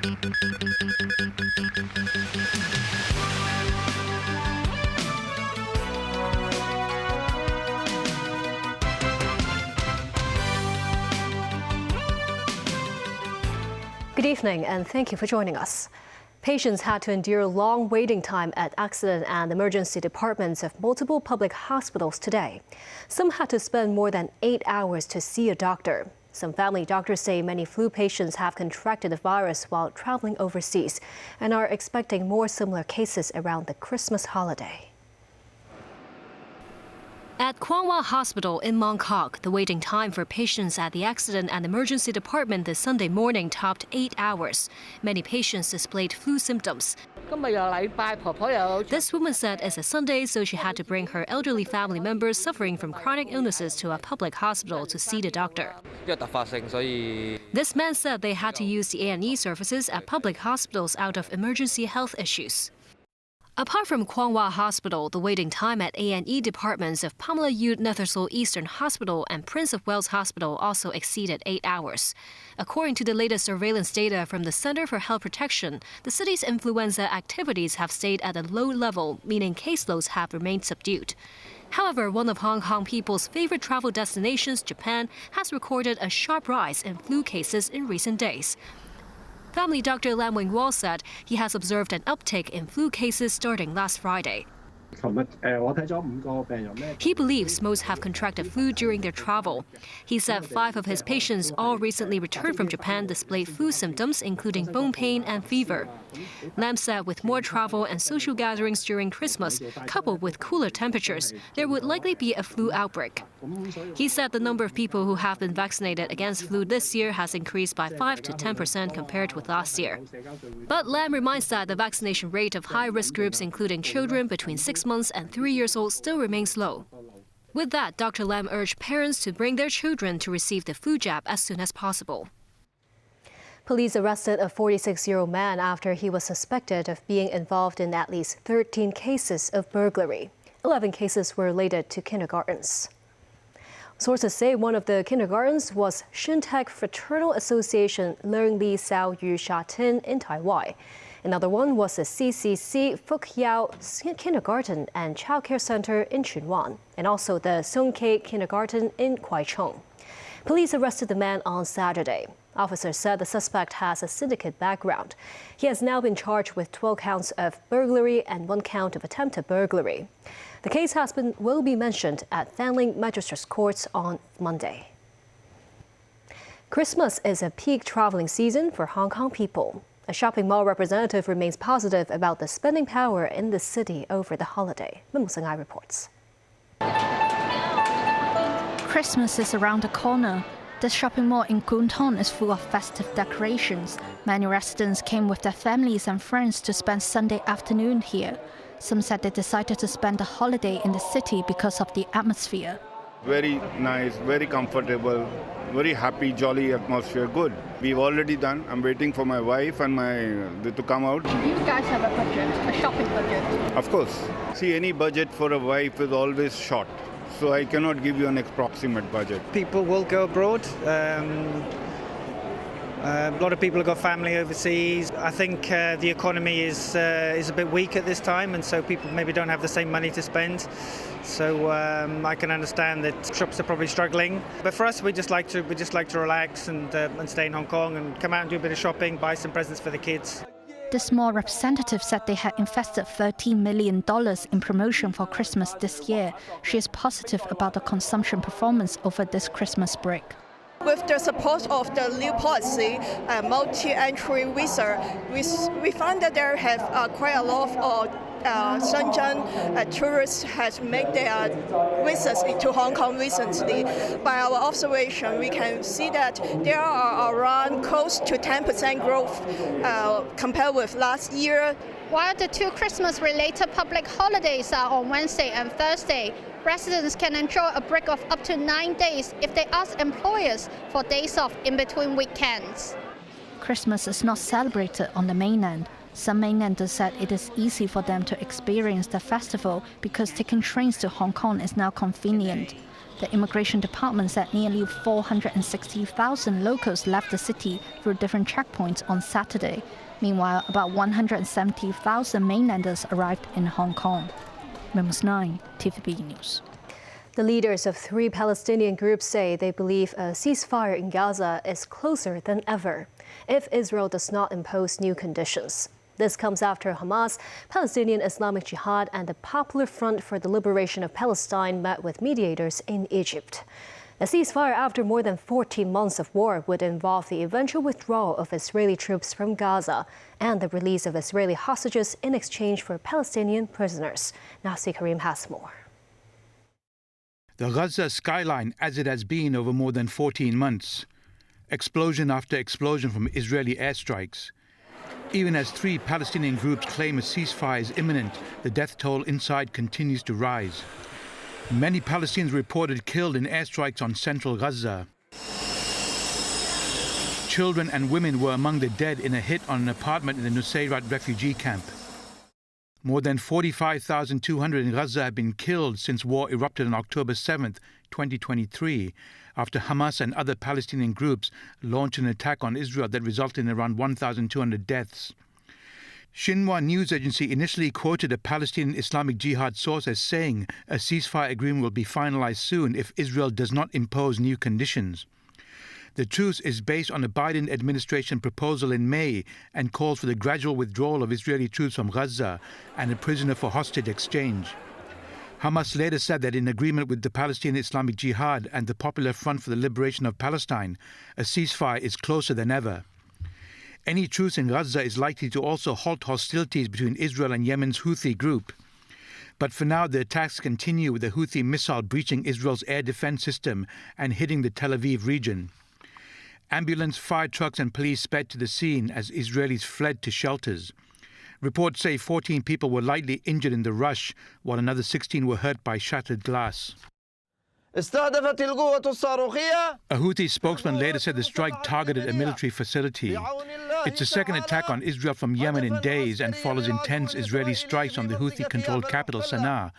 Good evening and thank you for joining us. Patients had to endure long waiting time at accident and emergency departments of multiple public hospitals today. Some had to spend more than 8 hours to see a doctor. Some family doctors say many flu patients have contracted the virus while traveling overseas and are expecting more similar cases around the Christmas holiday. At廣東話 Hospital in Mongkok, the waiting time for patients at the accident and emergency department this Sunday morning topped 8 hours. Many patients displayed flu symptoms. This woman said it's a Sunday, so she had to bring her elderly family members suffering from chronic illnesses to a public hospital to see the doctor. This man said they had to use the A&E services at public hospitals out of emergency health issues. Apart from廣東話 Hospital, the waiting time at A&E departments of Pamela Youth Nethersole Eastern Hospital and Prince of Wales Hospital also exceeded 8 hours. According to the latest surveillance data from the Center for Health Protection, the city's influenza activities have stayed at a low level, meaning caseloads have remained subdued. However, one of Hong Kong people's favorite travel destinations, Japan, has recorded a sharp rise in flu cases in recent days. Family Dr. Lam Wing-Wall said he has observed an uptick in flu cases starting last Friday. He believes most have contracted flu during their travel. He said 5 of his patients, all recently returned from Japan, displayed flu symptoms, including bone pain and fever. Lam said with more travel and social gatherings during Christmas, coupled with cooler temperatures, there would likely be a flu outbreak. He said the number of people who have been vaccinated against flu this year has increased by 5 to 10% compared with last year. But Lam reminds that the vaccination rate of high-risk groups, including children between 6 months and 3 years old, still remains low. With that, Dr. Lam urged parents to bring their children to receive the flu jab as soon as possible. Police arrested a 46-year-old man after he was suspected of being involved in at least 13 cases of burglary. 11 cases were related to kindergartens. Sources say one of the kindergartens was Shintech Fraternal Association Learn Li Sao Yu Sha Tin in Taiwan. Another one was the CCC Fuk Yao Kindergarten and Childcare Center in Chunwan, and also the Song Kei Kindergarten in Kwai Chung. Police arrested the man on Saturday. Officers said the suspect has a syndicate background. He has now been charged with 12 counts of burglary and 1 count of attempted burglary. The case will be mentioned at Fanling Magistrates Courts on Monday. Christmas is a peak traveling season for Hong Kong people. A shopping mall representative remains positive about the spending power in the city over the holiday. Min Musang reports. Christmas is around the corner. The shopping mall in Kwun Tong is full of festive decorations. Many residents came with their families and friends to spend Sunday afternoon here. Some said they decided to spend the holiday in the city because of the atmosphere. Very nice, very comfortable, very happy, jolly atmosphere, good. We've already done. I'm waiting for my wife and to come out. Do you guys have a budget, a shopping budget? Of course. See, any budget for a wife is always short. So I cannot give you an approximate budget. People will go abroad. A lot of people have got family overseas. I think the economy is a bit weak at this time, and so people maybe don't have the same money to spend. So I can understand that shops are probably struggling. But for us, we just like to relax and stay in Hong Kong and come out and do a bit of shopping, buy some presents for the kids. The small representative said they had invested $13 million in promotion for Christmas this year. She is positive about the consumption performance over this Christmas break. With the support of the new policy, multi-entry visa, we found that there have quite a lot of Shenzhen tourists has made their visits to Hong Kong recently. By our observation, we can see that there are around close to 10% growth compared with last year. While the 2 Christmas-related public holidays are on Wednesday and Thursday, residents can enjoy a break of up to 9 days if they ask employers for days off in between weekends. Christmas is not celebrated on the mainland. Some mainlanders said it is easy for them to experience the festival because taking trains to Hong Kong is now convenient. The immigration department said nearly 460,000 locals left the city through different checkpoints on Saturday. Meanwhile, about 170,000 mainlanders arrived in Hong Kong. News 9, TVB News. The leaders of 3 Palestinian groups say they believe a ceasefire in Gaza is closer than ever if Israel does not impose new conditions. This comes after Hamas, Palestinian Islamic Jihad, and the Popular Front for the Liberation of Palestine met with mediators in Egypt. A ceasefire after more than 14 months of war would involve the eventual withdrawal of Israeli troops from Gaza and the release of Israeli hostages in exchange for Palestinian prisoners. Nasir Karim has more. The Gaza skyline as it has been over more than 14 months. Explosion after explosion from Israeli airstrikes. Even as 3 Palestinian groups claim a ceasefire is imminent, the death toll inside continues to rise. Many Palestinians reported killed in airstrikes on central Gaza. Children and women were among the dead in a hit on an apartment in the Nusayrat refugee camp. More than 45,200 in Gaza have been killed since war erupted on October 7, 2023, after Hamas and other Palestinian groups launched an attack on Israel that resulted in around 1,200 deaths. Xinhua news agency initially quoted a Palestinian Islamic Jihad source as saying a ceasefire agreement will be finalized soon if Israel does not impose new conditions. The truce is based on a Biden administration proposal in May and calls for the gradual withdrawal of Israeli troops from Gaza and a prisoner for hostage exchange. Hamas later said that in agreement with the Palestinian Islamic Jihad and the Popular Front for the Liberation of Palestine, a ceasefire is closer than ever. Any truce in Gaza is likely to also halt hostilities between Israel and Yemen's Houthi group. But for now, the attacks continue with the Houthi missile breaching Israel's air defense system and hitting the Tel Aviv region. Ambulance, fire trucks and police sped to the scene as Israelis fled to shelters. Reports say 14 people were lightly injured in the rush, while another 16 were hurt by shattered glass. A Houthi spokesman later said the strike targeted a military facility. It's the second attack on Israel from Yemen in days and follows intense Israeli strikes on the Houthi-controlled capital Sana'a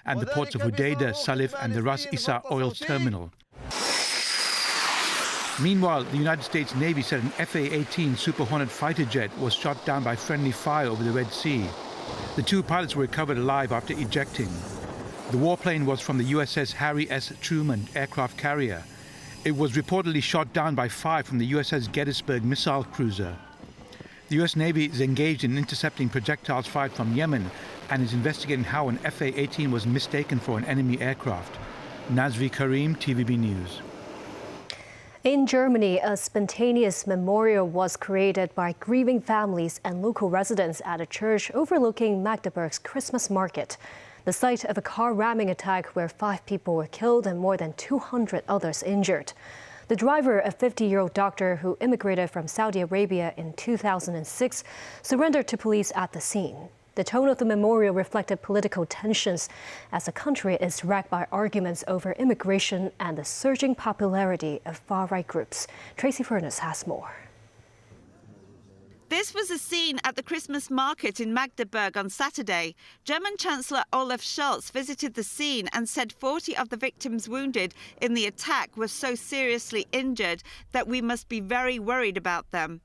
and the ports of Hodeidah, Salif and the Ras Isa oil terminal. Meanwhile, the United States Navy said an F/A-18 Super Hornet fighter jet was shot down by friendly fire over the Red Sea. The 2 pilots were recovered alive after ejecting. The warplane was from the USS Harry S. Truman aircraft carrier. It was reportedly shot down by fire from the USS Gettysburg missile cruiser. The US Navy is engaged in intercepting projectiles fired from Yemen and is investigating how an F/A-18 was mistaken for an enemy aircraft. Nazvi Karim, TVB News. In Germany, a spontaneous memorial was created by grieving families and local residents at a church overlooking Magdeburg's Christmas market, the site of a car ramming attack where 5 people were killed and more than 200 others injured. The driver, a 50-year-old doctor who immigrated from Saudi Arabia in 2006, surrendered to police at the scene. The tone of the memorial reflected political tensions as the country is racked by arguments over immigration and the surging popularity of far-right groups. Tracy Furness has more. This was a scene at the Christmas market in Magdeburg on Saturday. German Chancellor Olaf Scholz visited the scene and said 40 of the victims wounded in the attack were so seriously injured that we must be very worried about them.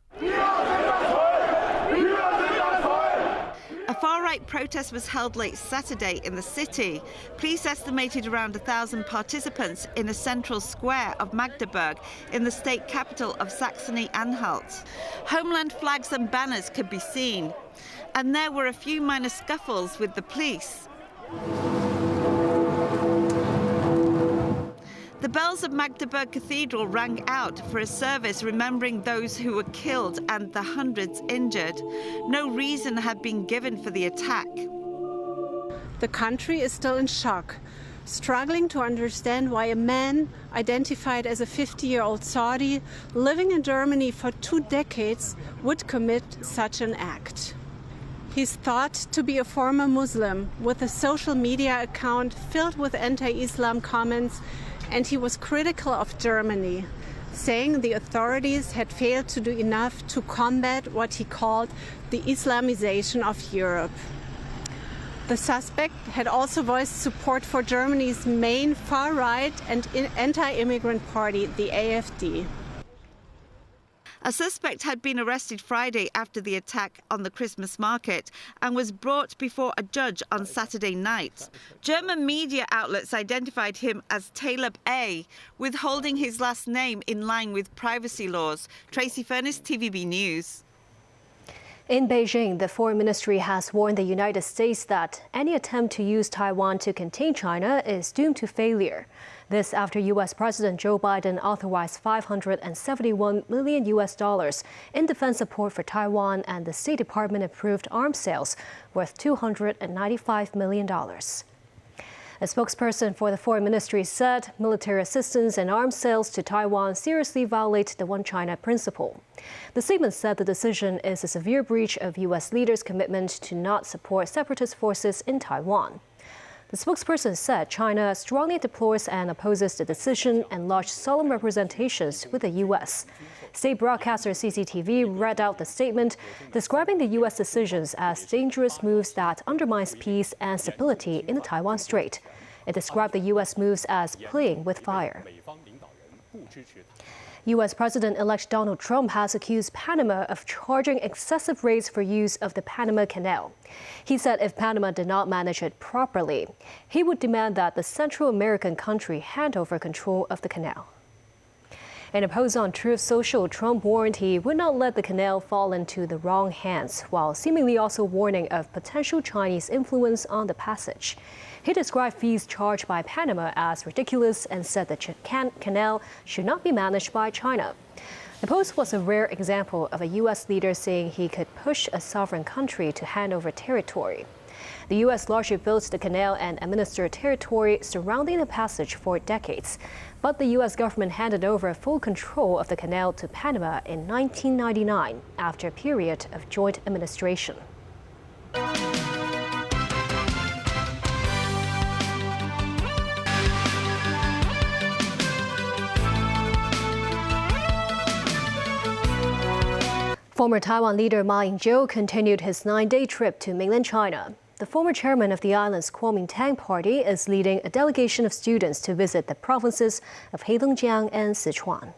A far-right protest was held late Saturday in the city. Police estimated around 1,000 participants in a central square of Magdeburg in the state capital of Saxony-Anhalt. Homeland flags and banners could be seen. And there were a few minor scuffles with the police. The bells of Magdeburg Cathedral rang out for a service remembering those who were killed and the hundreds injured. No reason had been given for the attack. The country is still in shock, struggling to understand why a man identified as a 50-year-old Saudi living in Germany for 2 decades would commit such an act. He's thought to be a former Muslim with a social media account filled with anti-Islam comments, and he was critical of Germany, saying the authorities had failed to do enough to combat what he called the Islamization of Europe. The suspect had also voiced support for Germany's main far-right and anti-immigrant party, the AfD. A suspect had been arrested Friday after the attack on the Christmas market and was brought before a judge on Saturday night. German media outlets identified him as Taleb A, withholding his last name in line with privacy laws. Tracy Furness, TVB News. In Beijing, the Foreign Ministry has warned the United States that any attempt to use Taiwan to contain China is doomed to failure. This after U.S. President Joe Biden authorized $571 million in defense support for Taiwan, and the State Department approved arms sales worth $295 million. A spokesperson for the Foreign Ministry said military assistance and arms sales to Taiwan seriously violate the One China principle. The statement said the decision is a severe breach of U.S. leaders' commitment to not support separatist forces in Taiwan. The spokesperson said China strongly deplores and opposes the decision and lodged solemn representations with the U.S. State broadcaster CCTV read out the statement, describing the U.S. decisions as dangerous moves that undermines peace and stability in the Taiwan Strait. It described the U.S. moves as playing with fire. U.S. President-elect Donald Trump has accused Panama of charging excessive rates for use of the Panama Canal. He said if Panama did not manage it properly, he would demand that the Central American country hand over control of the canal. In a post on Truth Social, Trump warned he would not let the canal fall into the wrong hands, while seemingly also warning of potential Chinese influence on the passage. He described fees charged by Panama as ridiculous and said the canal should not be managed by China. The post was a rare example of a U.S. leader saying he could push a sovereign country to hand over territory. The U.S. largely built the canal and administered territory surrounding the passage for decades. But the U.S. government handed over full control of the canal to Panama in 1999 after a period of joint administration. Former Taiwan leader Ma Ying-jeou continued his 9-day trip to mainland China. The former chairman of the island's Kuomintang party is leading a delegation of students to visit the provinces of Heilongjiang and Sichuan.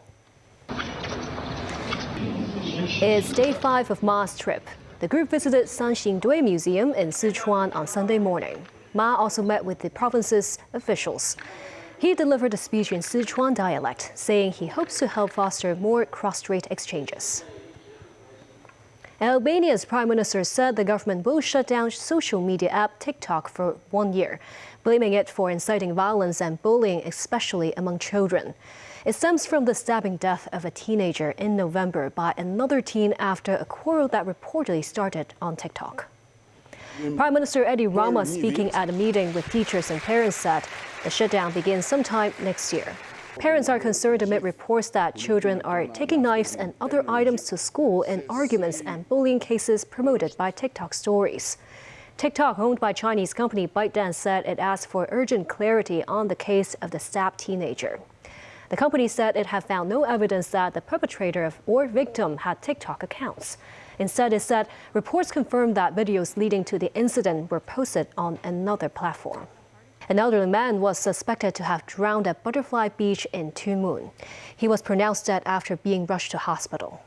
It's day 5 of Ma's trip. The group visited Sanxingdui Museum in Sichuan on Sunday morning. Ma also met with the province's officials. He delivered a speech in Sichuan dialect, saying he hopes to help foster more cross-strait exchanges. Albania's prime minister said the government will shut down social media app TikTok for 1 year, blaming it for inciting violence and bullying, especially among children. It stems from the stabbing death of a teenager in November by another teen after a quarrel that reportedly started on TikTok. Prime Minister Edi Rama, speaking at a meeting with teachers and parents, said the shutdown begins sometime next year. Parents are concerned amid reports that children are taking knives and other items to school in arguments and bullying cases promoted by TikTok stories. TikTok, owned by Chinese company ByteDance, said it asked for urgent clarity on the case of the stabbed teenager. The company said it had found no evidence that the perpetrator or victim had TikTok accounts. Instead, it said reports confirmed that videos leading to the incident were posted on another platform. An elderly man was suspected to have drowned at Butterfly Beach in Tuen Mun. He was pronounced dead after being rushed to hospital.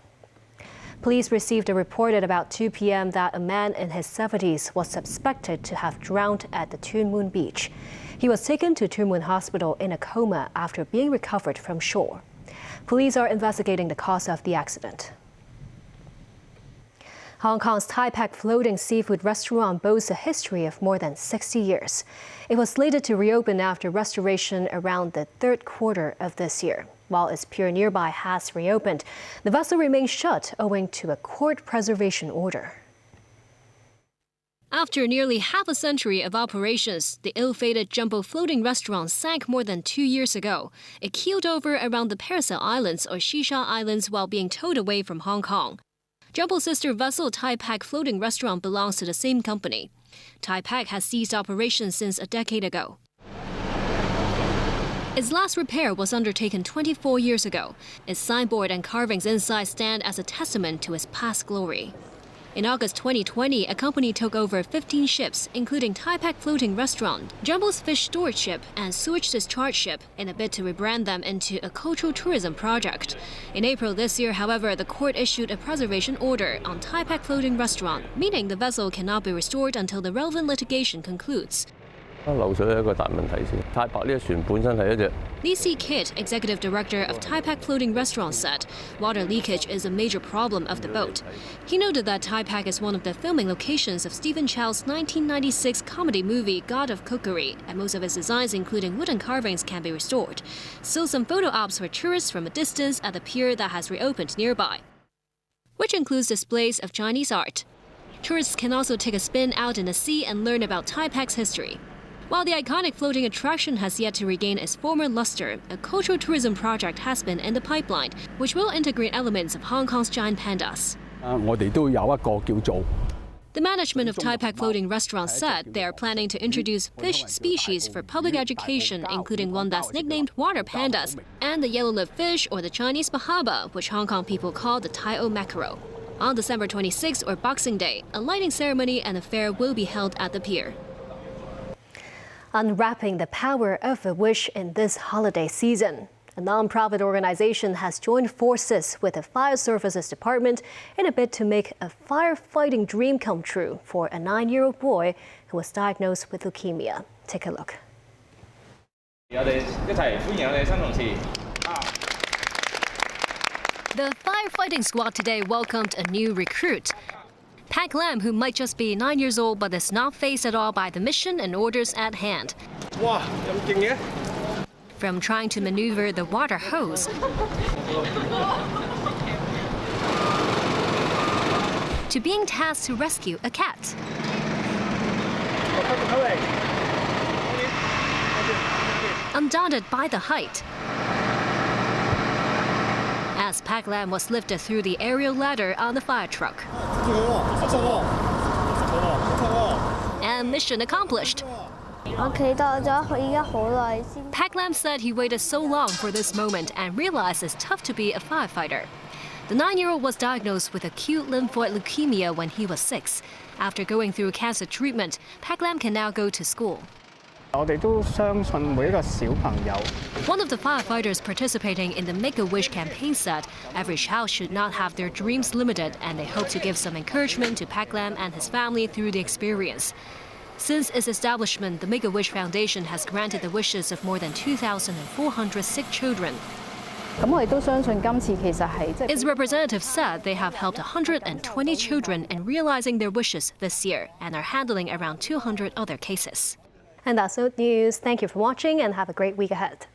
Police received a report at about 2 p.m. that a man in his 70s was suspected to have drowned at the Tuen Mun beach. He was taken to Tuen Mun Hospital in a coma after being recovered from shore. Police are investigating the cause of the accident. Hong Kong's Tai Pak floating seafood restaurant boasts a history of more than 60 years. It was slated to reopen after restoration around the third quarter of this year. While its pier nearby has reopened, the vessel remains shut owing to a court preservation order. After nearly half a century of operations, the ill-fated jumbo floating restaurant sank more than 2 years ago. It keeled over around the Paracel Islands or Shisha Islands while being towed away from Hong Kong. Jumbo sister vessel Tai Pak floating restaurant belongs to the same company. Tai Pak has ceased operations since a decade ago. Its last repair was undertaken 24 years ago. Its signboard and carvings inside stand as a testament to its past glory. In August 2020, a company took over 15 ships, including Thaipac Floating Restaurant, Jumbo's Fish Storage Ship, and Sewage Discharge Ship, in a bid to rebrand them into a cultural tourism project. In April this year, however, the court issued a preservation order on Thaipac Floating Restaurant, meaning the vessel cannot be restored until the relevant litigation concludes. 漏水係一個大問題先。太白呢隻船本身係一隻。Lee Si-kit, executive director of Thaipac Floating Restaurant, said water leakage is a major problem of the boat. He noted that Thaipac is one of the filming locations of Stephen Chow's 1996 comedy movie God of Cookery, and most of its designs, including wooden carvings, can be restored. Still, some photo ops for tourists from a distance at the pier that has reopened nearby, which includes displays of Chinese art. Tourists can also take a spin out in the sea and learn about Taipac's history. While the iconic floating attraction has yet to regain its former luster, a cultural tourism project has been in the pipeline, which will integrate elements of Hong Kong's giant pandas. The management of Thaipac Floating Restaurant said they are planning to introduce fish species for public education, including one that's nicknamed water pandas, and the yellow-lipped fish or the Chinese bahaba, which Hong Kong people call the Tai-o mackerel. On December 26 or Boxing Day, a lighting ceremony and a fair will be held at the pier. Unwrapping the power of a wish in this holiday season. A non-profit organization has joined forces with the Fire Services Department in a bid to make a firefighting dream come true for a 9-year-old boy who was diagnosed with leukemia. Take a look. The firefighting squad today welcomed a new recruit, Pak Lam, who might just be 9 years old but is not fazed at all by the mission and orders at hand. From trying to maneuver the water hose to being tasked to rescue a cat. Undaunted by the height, as Pak Lam was lifted through the aerial ladder on the fire truck. And mission accomplished. Pak Lam said he waited so long for this moment and realized it's tough to be a firefighter. The 9-year-old was diagnosed with acute lymphoid leukemia when he was 6. After going through cancer treatment, Pak Lam can now go to school. One of the firefighters participating in the Make-A-Wish campaign said every child should not have their dreams limited, and they hope to give some encouragement to Pak Lam and his family through the experience. Since its establishment, the Make-A-Wish Foundation has granted the wishes of more than 2,400 sick children. Its representative said they have helped 120 children in realizing their wishes this year and are handling around 200 other cases. And that's all news. Thank you for watching and have a great week ahead.